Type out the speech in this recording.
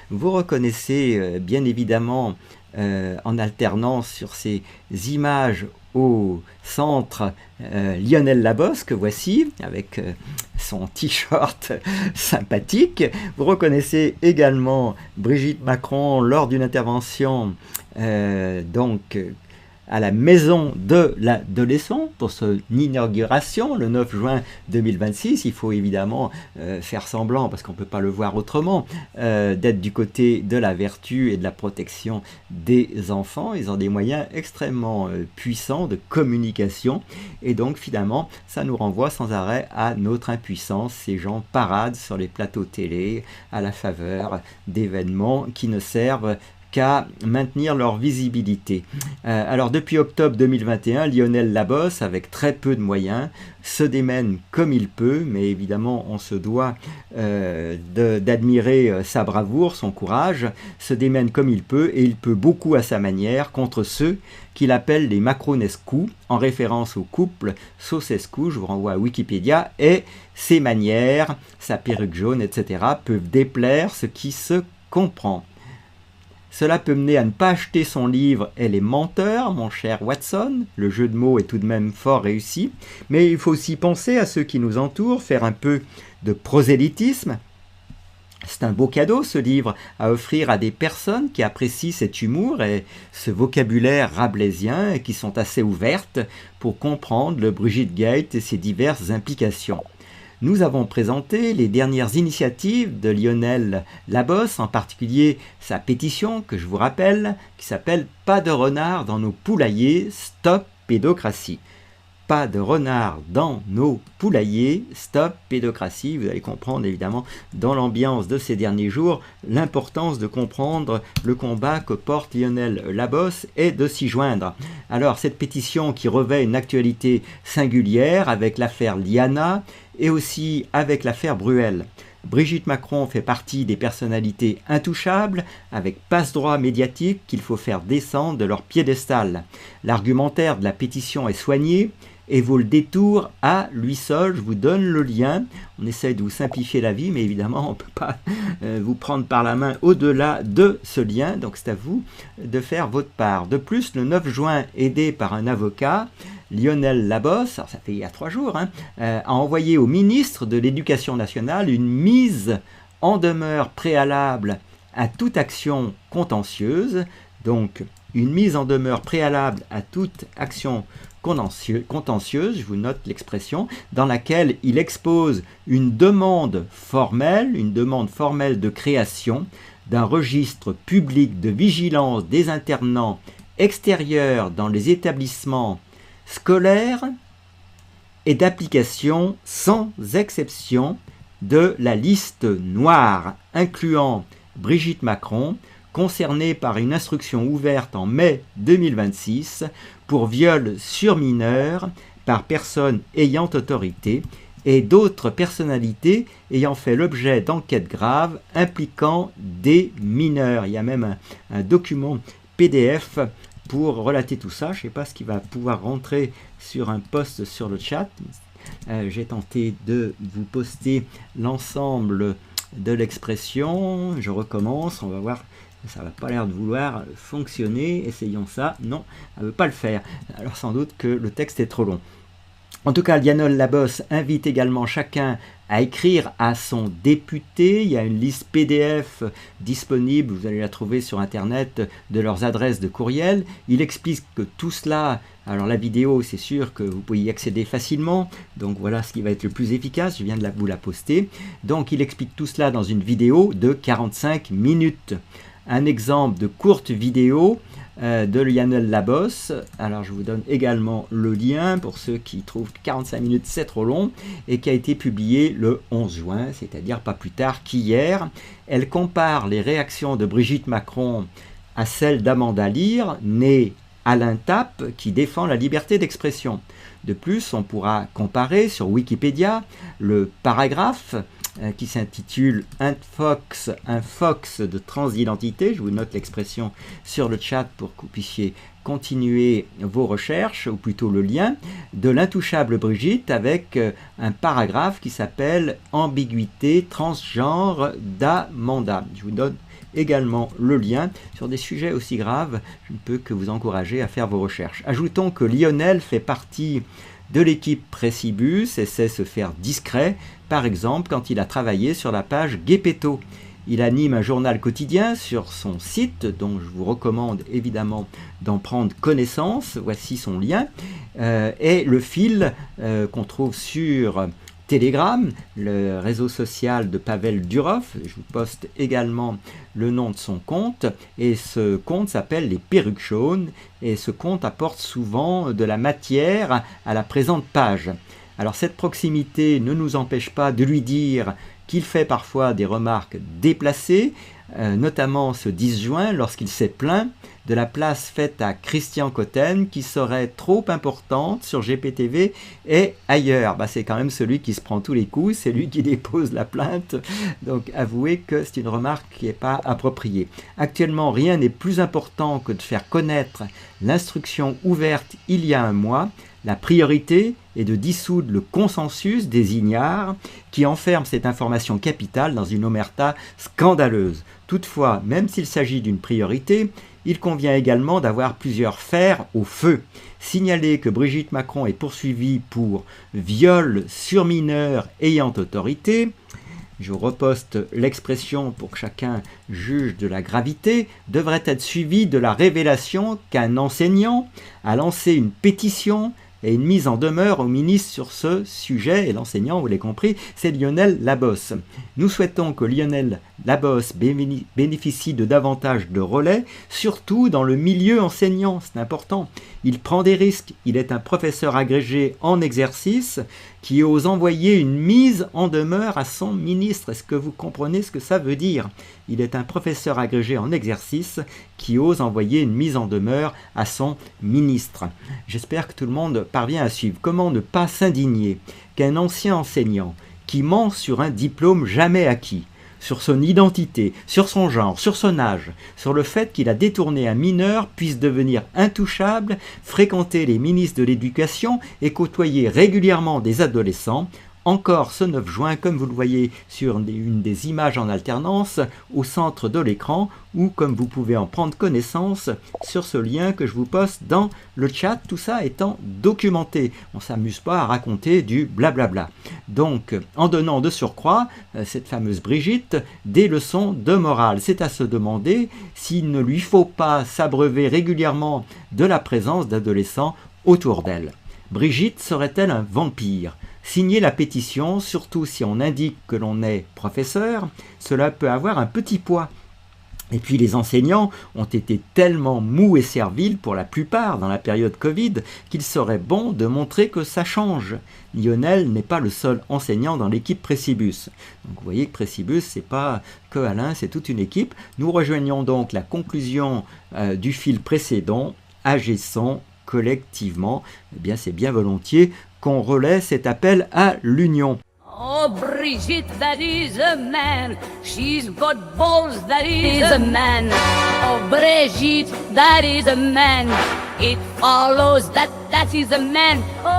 Vous reconnaissez bien évidemment en alternance sur ces images au centre Lionel Labos que voici avec son t-shirt sympathique. Vous reconnaissez également Brigitte Macron lors d'une intervention à la maison de l'adolescent pour son inauguration le 9 juin 2026. Il faut évidemment faire semblant, parce qu'on ne peut pas le voir autrement, d'être du côté de la vertu et de la protection des enfants. Ils ont des moyens extrêmement puissants de communication et donc finalement ça nous renvoie sans arrêt à notre impuissance. Ces gens paradent sur les plateaux télé à la faveur d'événements qui ne servent qu'à maintenir leur visibilité. Alors depuis octobre 2021, Lionel Labos, avec très peu de moyens, se démène comme il peut, mais évidemment on se doit d'admirer sa bravoure, son courage, se démène comme il peut, et il peut beaucoup à sa manière contre ceux qu'il appelle les Macronescu, en référence au couple Ceausescu, je vous renvoie à Wikipédia, et ses manières, sa perruque jaune, etc., peuvent déplaire ce qui se comprend. Cela peut mener à ne pas acheter son livre « Elle est menteur », mon cher Watson. Le jeu de mots est tout de même fort réussi. Mais il faut aussi penser à ceux qui nous entourent, faire un peu de prosélytisme. C'est un beau cadeau, ce livre, à offrir à des personnes qui apprécient cet humour et ce vocabulaire rabelaisien et qui sont assez ouvertes pour comprendre le Brigitte Gate et ses diverses implications. Nous avons présenté les dernières initiatives de Lionel Labos, en particulier sa pétition, que je vous rappelle, qui s'appelle « Pas de renard dans nos poulaillers, stop pédocratie ». Pas de renard dans nos poulaillers, stop pédocratie. Vous allez comprendre évidemment dans l'ambiance de ces derniers jours l'importance de comprendre le combat que porte Lionel Labos et de s'y joindre. Alors cette pétition qui revêt une actualité singulière avec l'affaire Liana et aussi avec l'affaire Bruel. Brigitte Macron fait partie des personnalités intouchables, avec passe-droit médiatique qu'il faut faire descendre de leur piédestal. L'argumentaire de la pétition est soigné et vaut le détour à lui seul. Je vous donne le lien. On essaye de vous simplifier la vie, mais évidemment, on ne peut pas vous prendre par la main au-delà de ce lien. Donc c'est à vous de faire votre part. De plus, le 9 juin, aidé par un avocat, Lionel Labos, alors ça fait il y a 3 jours, a envoyé au ministre de l'Éducation nationale une mise en demeure préalable à toute action contentieuse. Donc, une mise en demeure préalable à toute action contentieuse, je vous note l'expression, dans laquelle il expose une demande formelle de création d'un registre public de vigilance des internats extérieurs dans les établissements scolaires et d'application sans exception de la liste noire incluant Brigitte Macron, concernée par une instruction ouverte en mai 2026 pour viol sur mineur par personne ayant autorité et d'autres personnalités ayant fait l'objet d'enquêtes graves impliquant des mineurs. Il y a même un document PDF pour relater tout ça. Je ne sais pas ce qui va pouvoir rentrer sur un post sur le chat. J'ai tenté de vous poster l'ensemble de l'expression. Je recommence, on va voir. Ça n'a pas l'air de vouloir fonctionner. Essayons ça. Non, ça ne veut pas le faire. Alors sans doute que le texte est trop long. En tout cas, Lionel Labos invite également chacun à écrire à son député. Il y a une liste PDF disponible, vous allez la trouver sur Internet, de leurs adresses de courriel. Il explique que tout cela, alors la vidéo, c'est sûr que vous pouvez y accéder facilement, donc voilà ce qui va être le plus efficace, je viens de vous la poster. Donc il explique tout cela dans une vidéo de 45 minutes. Un exemple de courte vidéo de Lionel Labos. Alors je vous donne également le lien pour ceux qui trouvent que 45 minutes c'est trop long et qui a été publié le 11 juin, c'est-à-dire pas plus tard qu'hier. Elle compare les réactions de Brigitte Macron à celles d'Amanda Lear, née Alain Tappe, qui défend la liberté d'expression. De plus, on pourra comparer sur Wikipédia le paragraphe qui s'intitule un fox de transidentité. Je vous note l'expression sur le chat pour que vous puissiez continuer vos recherches, ou plutôt le lien, de l'intouchable Brigitte avec un paragraphe qui s'appelle Ambiguïté transgenre d'Amanda. Je vous donne également le lien. Sur des sujets aussi graves, je ne peux que vous encourager à faire vos recherches. Ajoutons que Lionel fait partie de l'équipe Précibus et sait se faire discret, par exemple quand il a travaillé sur la page Gepetto. Il anime un journal quotidien sur son site, dont je vous recommande évidemment d'en prendre connaissance. Voici son lien. Et le fil qu'on trouve sur Telegram, le réseau social de Pavel Durov. Je vous poste également le nom de son compte. Et ce compte s'appelle Les Perruques Jaunes. Et ce compte apporte souvent de la matière à la présente page. Alors cette proximité ne nous empêche pas de lui dire qu'il fait parfois des remarques déplacées, notamment ce 10 juin lorsqu'il s'est plaint de la place faite à Christian Cotten qui serait trop importante sur GPTV et ailleurs. C'est quand même celui qui se prend tous les coups, c'est lui qui dépose la plainte, donc avouez que c'est une remarque qui n'est pas appropriée. Actuellement, rien n'est plus important que de faire connaître l'instruction ouverte il y a un mois. La priorité est de dissoudre le consensus des ignares qui enferme cette information capitale dans une omerta scandaleuse. Toutefois, même s'il s'agit d'une priorité, il convient également d'avoir plusieurs fers au feu. Signaler que Brigitte Macron est poursuivie pour viol sur mineur ayant autorité, je reposte l'expression pour que chacun juge de la gravité, devrait être suivi de la révélation qu'un enseignant a lancé une pétition et une mise en demeure au ministre sur ce sujet, et l'enseignant, vous l'avez compris, c'est Lionel Labosse. Nous souhaitons que Lionel Labosse bénéficie de davantage de relais, surtout dans le milieu enseignant, c'est important. Il prend des risques, il est un professeur agrégé en exercice qui ose envoyer une mise en demeure à son ministre. Est-ce que vous comprenez ce que ça veut dire? Il est un professeur agrégé en exercice qui ose envoyer une mise en demeure à son ministre. J'espère que tout le monde parvient à suivre. Comment ne pas s'indigner qu'un ancien enseignant qui ment sur un diplôme jamais acquis, sur son identité, sur son genre, sur son âge, sur le fait qu'il a détourné un mineur, puisse devenir intouchable, fréquenter les ministres de l'Éducation et côtoyer régulièrement des adolescents. Encore ce 9 juin, comme vous le voyez sur une des images en alternance, au centre de l'écran, ou comme vous pouvez en prendre connaissance sur ce lien que je vous poste dans le chat, tout ça étant documenté. On ne s'amuse pas à raconter du blablabla. Donc, en donnant de surcroît, cette fameuse Brigitte, des leçons de morale. C'est à se demander s'il ne lui faut pas s'abreuver régulièrement de la présence d'adolescents autour d'elle. Brigitte serait-elle un vampire ? Signer la pétition, surtout si on indique que l'on est professeur, cela peut avoir un petit poids. Et puis les enseignants ont été tellement mous et serviles pour la plupart dans la période Covid qu'il serait bon de montrer que ça change. Lionel n'est pas le seul enseignant dans l'équipe Précibus. Donc vous voyez que Précibus, c'est pas que Alain, c'est toute une équipe. Nous rejoignons donc la conclusion du fil précédent, agissons collectivement. Eh bien c'est bien volontiers qu'on relaie cet appel à l'union. Oh, Brigitte, that is a man. She's got balls, that is a man. Oh, Brigitte, that is a man. It follows that that is a man. Oh,